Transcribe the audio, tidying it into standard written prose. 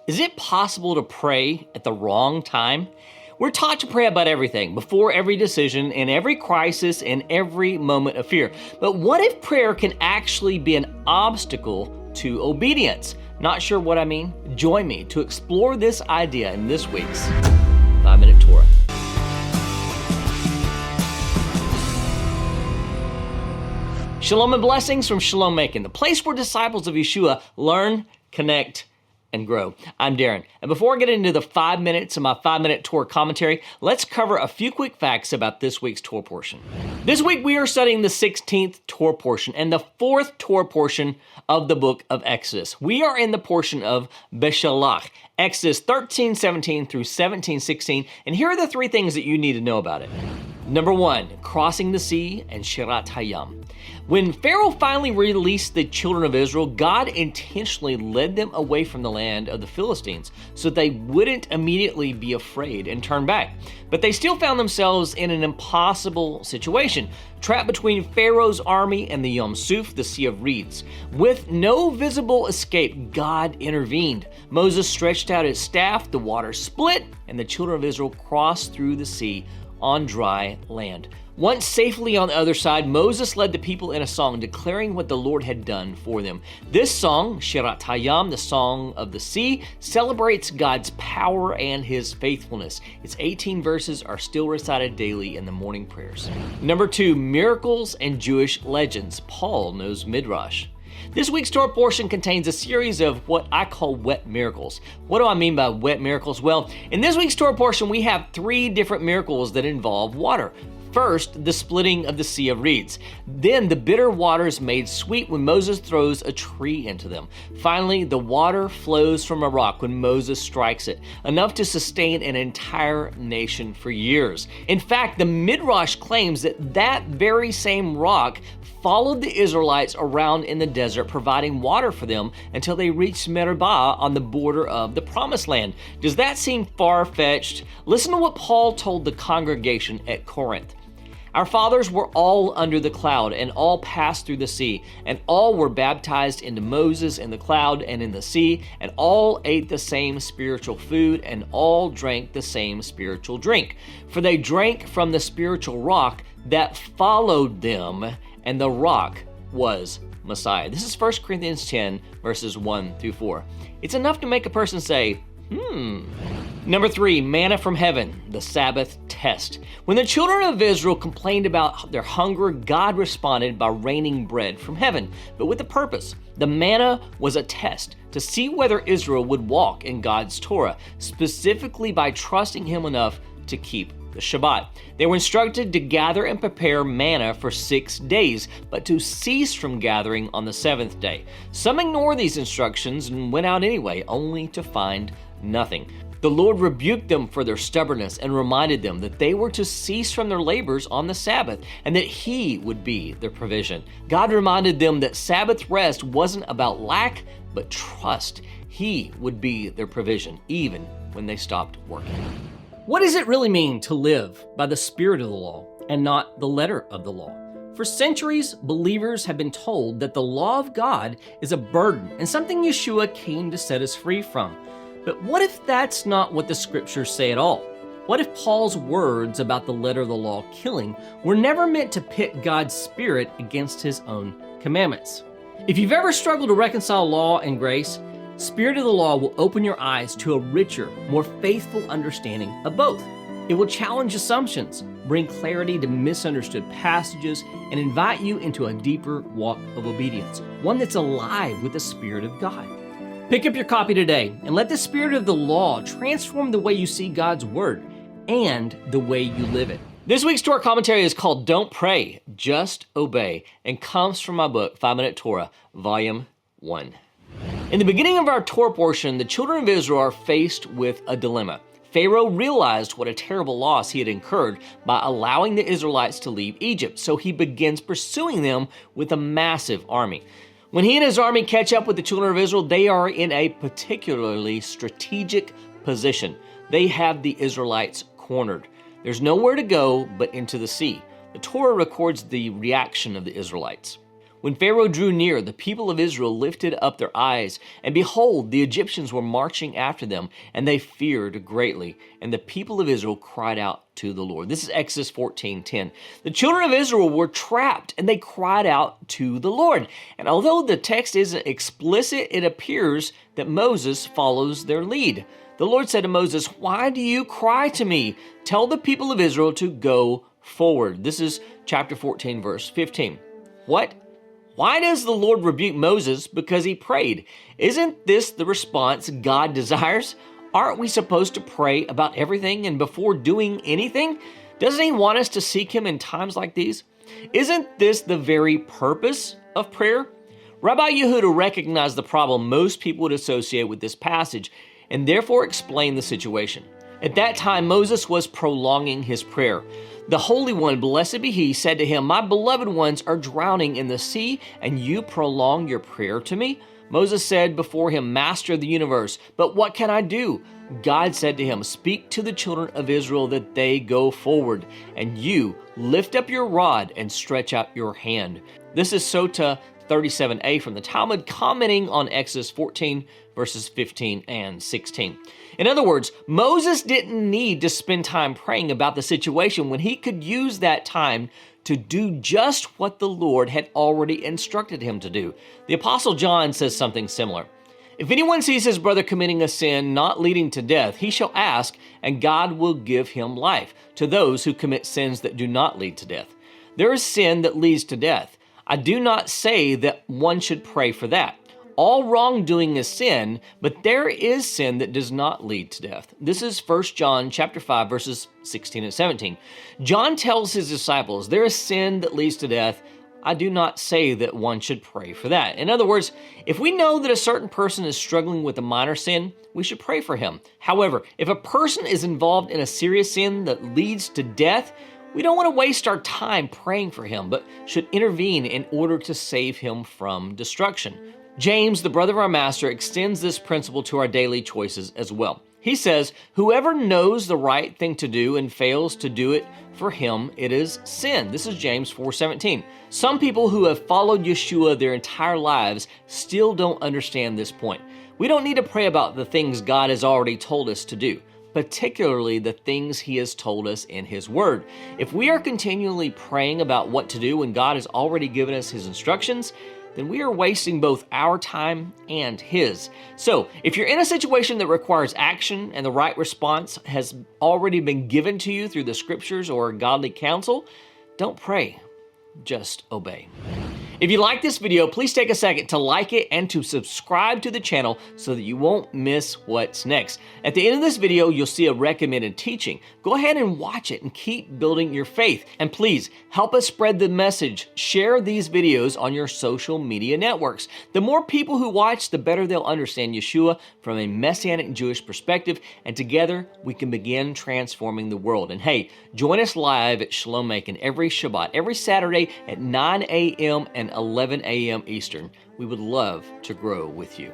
Is it possible to pray at the wrong time? We're taught to pray about everything, before every decision, in every crisis, and every moment of fear. But what if prayer can actually be an obstacle to obedience? Not sure what I mean? Join me to explore this idea in this week's 5-Minute Torah. Shalom and blessings from Shalom, Macon, the place where disciples of Yeshua learn, connect, and grow. I'm Darren, and before I get into the 5 minutes of my 5-minute Torah commentary, let's cover a few quick facts about this week's Torah portion. This week we are studying the 16th Torah portion and the 4th Torah portion of the book of Exodus. We are in the portion of Beshalach, Exodus 13:17 through 17:16, and here are the 3 things that you need to know about it. Number 1, crossing the sea and Shirat Hayam. When Pharaoh finally released the children of Israel, God intentionally led them away from the land of the Philistines so they wouldn't immediately be afraid and turn back. But they still found themselves in an impossible situation, trapped between Pharaoh's army and the Yam Suf, the Sea of Reeds. With no visible escape, God intervened. Moses stretched out his staff, the water split, and the children of Israel crossed through the sea on dry land. Once safely on the other side, Moses led the people in a song declaring what the Lord had done for them. This song, Shirat Hayam, the Song of the Sea, celebrates God's power and His faithfulness. Its 18 verses are still recited daily in the morning prayers. Number 2, miracles and Jewish legends. Paul knows Midrash. This week's Torah portion contains a series of what I call wet miracles. What do I mean by wet miracles? Well, in this week's Torah portion, we have 3 different miracles that involve water. First, the splitting of the Sea of Reeds. Then the bitter waters made sweet when Moses throws a tree into them. Finally, the water flows from a rock when Moses strikes it, enough to sustain an entire nation for years. In fact, the Midrash claims that that very same rock followed the Israelites around in the desert, providing water for them until they reached Meribah on the border of the Promised Land. Does that seem far-fetched? Listen to what Paul told the congregation at Corinth. Our fathers were all under the cloud and all passed through the sea, and all were baptized into Moses in the cloud and in the sea, and all ate the same spiritual food, and all drank the same spiritual drink. For they drank from the spiritual rock that followed them, and the rock was Messiah. This is 1 Corinthians 10, verses 1 through 4. It's enough to make a person say, Number 3, manna from heaven, the Sabbath test. When the children of Israel complained about their hunger, God responded by raining bread from heaven, but with a purpose. The manna was a test to see whether Israel would walk in God's Torah, specifically by trusting Him enough to keep the Shabbat. They were instructed to gather and prepare manna for 6 days, but to cease from gathering on the 7th day. Some ignored these instructions and went out anyway, only to find nothing. The Lord rebuked them for their stubbornness and reminded them that they were to cease from their labors on the Sabbath and that He would be their provision. God reminded them that Sabbath rest wasn't about lack, but trust. He would be their provision, even when they stopped working. What does it really mean to live by the spirit of the law and not the letter of the law? For centuries, believers have been told that the law of God is a burden and something Yeshua came to set us free from. But what if that's not what the scriptures say at all? What if Paul's words about the letter of the law killing were never meant to pit God's spirit against His own commandments? If you've ever struggled to reconcile law and grace, Spirit of the Law will open your eyes to a richer, more faithful understanding of both. It will challenge assumptions, bring clarity to misunderstood passages, and invite you into a deeper walk of obedience, one that's alive with the Spirit of God. Pick up your copy today and let the Spirit of the Law transform the way you see God's Word and the way you live it. This week's Torah commentary is called Don't Pray, Just Obey, and comes from my book, 5-Minute Torah, Volume 1. In the beginning of our Torah portion, the children of Israel are faced with a dilemma. Pharaoh realized what a terrible loss he had incurred by allowing the Israelites to leave Egypt, so he begins pursuing them with a massive army. When he and his army catch up with the children of Israel, they are in a particularly strategic position. They have the Israelites cornered. There's nowhere to go but into the sea. The Torah records the reaction of the Israelites. When Pharaoh drew near, the people of Israel lifted up their eyes, and behold, the Egyptians were marching after them, and they feared greatly. And the people of Israel cried out to the Lord. This is Exodus 14:10. The children of Israel were trapped, and they cried out to the Lord. And although the text isn't explicit, it appears that Moses follows their lead. The Lord said to Moses, "Why do you cry to me? Tell the people of Israel to go forward." This is chapter 14, verse 15. What? Why does the Lord rebuke Moses? Because he prayed. Isn't this the response God desires? Aren't we supposed to pray about everything and before doing anything? Doesn't he want us to seek him in times like these? Isn't this the very purpose of prayer? Rabbi Yehuda recognized the problem most people would associate with this passage and therefore explained the situation. At that time, Moses was prolonging his prayer. The Holy One, blessed be he, said to him, "My beloved ones are drowning in the sea, and you prolong your prayer to me?" Moses said before him, "Master of the universe, but what can I do?" God said to him, "Speak to the children of Israel that they go forward, and you lift up your rod and stretch out your hand." This is Sota 37a from the Talmud, commenting on Exodus 14, verses 15 and 16. In other words, Moses didn't need to spend time praying about the situation when he could use that time to do just what the Lord had already instructed him to do. The Apostle John says something similar. "If anyone sees his brother committing a sin not leading to death, he shall ask, and God will give him life to those who commit sins that do not lead to death." There is sin that leads to death. I do not say that one should pray for that. All wrongdoing is sin, but there is sin that does not lead to death. This is 1 John chapter 5, verses 16 and 17. John tells his disciples, there is sin that leads to death. I do not say that one should pray for that. In other words, if we know that a certain person is struggling with a minor sin, we should pray for him. However, if a person is involved in a serious sin that leads to death, we don't want to waste our time praying for him, but should intervene in order to save him from destruction. James, the brother of our master, extends this principle to our daily choices as well. He says, "Whoever knows the right thing to do and fails to do it, for him it is sin." This is James 4:17. Some people who have followed Yeshua their entire lives still don't understand this point. We don't need to pray about the things God has already told us to do, particularly the things he has told us in his word. If we are continually praying about what to do when God has already given us his instructions, then we are wasting both our time and his. So, if you're in a situation that requires action and the right response has already been given to you through the scriptures or godly counsel, don't pray, just obey. If you like this video, please take a second to like it and to subscribe to the channel so that you won't miss what's next. At the end of this video, you'll see a recommended teaching. Go ahead and watch it and keep building your faith. And please, help us spread the message. Share these videos on your social media networks. The more people who watch, the better they'll understand Yeshua from a Messianic Jewish perspective, and together we can begin transforming the world. And hey, join us live at Shalom Macon every Shabbat, every Saturday at 9 a.m. and 11 a.m. Eastern. We would love to grow with you.